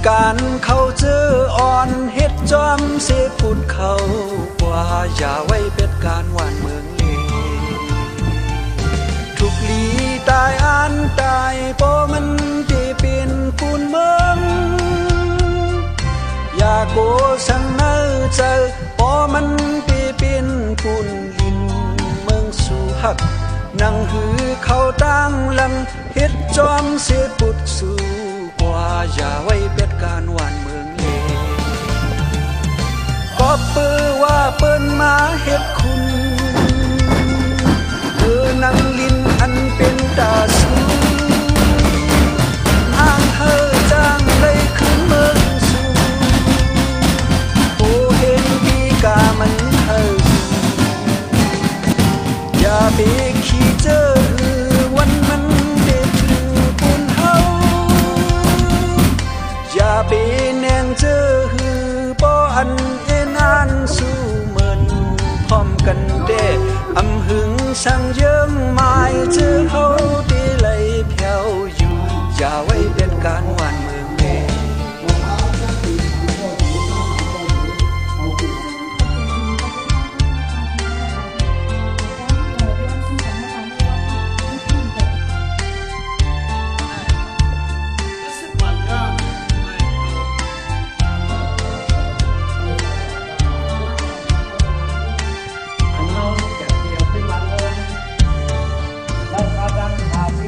การเขาเจออ่อนเฮ็ดจอมเสพุดเขากว่าอย่าไว้เป็ดการหวานเมืองเลทุกลีตายอันตายปอมันจะเป็นปูนเมืองอย่าโกสังเนอเจอปอมันจะเป็นปูนลินเมืองสู่หักนั่งหือเขาตั้งลังเฮ็ดจอมเสพุดสู่กว่าอย่าไว้เป็ดการหวานเมืองเลก็เปื้อว่าเปิ้นมาเฮ็ดคุณนังลินอันเป็นตาสูอ้างเฮอจ้างเลยขึ้นเมืองสู่โอเห็นดีกามันเฮออย่าไปขี้เจอวันมันเด็ดถึงปุนเฮาอย่าไปแนงเจอหือบ่อันเอ็นอันสู่เหมือนพร้อมกันเด้อำหึงสั่งเยิ้มหมายเจอเขาตีไหลเพียวอยู่อย่าไว้เป็นการหวานเมืองเด้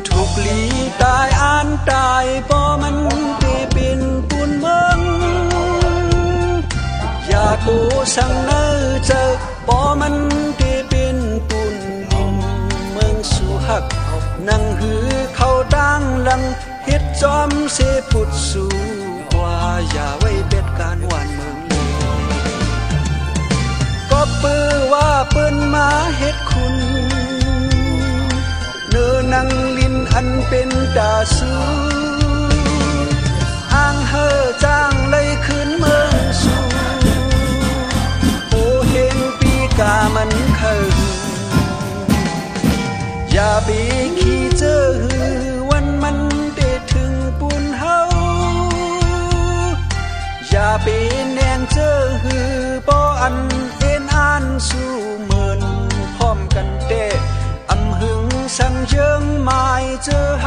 ทุกลีตายอันตายปอมันตีเป็นปูนเมืองอย่าตูสั่งเนอเจอปอมันตีเป็นปูนลินเมืองสู่หักนั่งหือเขาตั้งลังเฮ็ดจอมเสพุดสู่กว่าอย่าไว้เป็ดการหวานเมืองเลก็เปื้อว่าเปิ้นมาเฮ็ดคุณเนื้อนังลินอันเป็นตาสูอ้างเฮอจ้างเลยขึ้นเมืองสู่โอเห็นปีกามันเคิงอย่าไปขี้เจอหือวันมันได้ถึงปูนเฮาอย่าไปแนงเจอหือบ่อันเอ็นอันสู่เหมือนพร้อมกันเด้อำหึงสั่งเยิ้งหมายเจอเฮ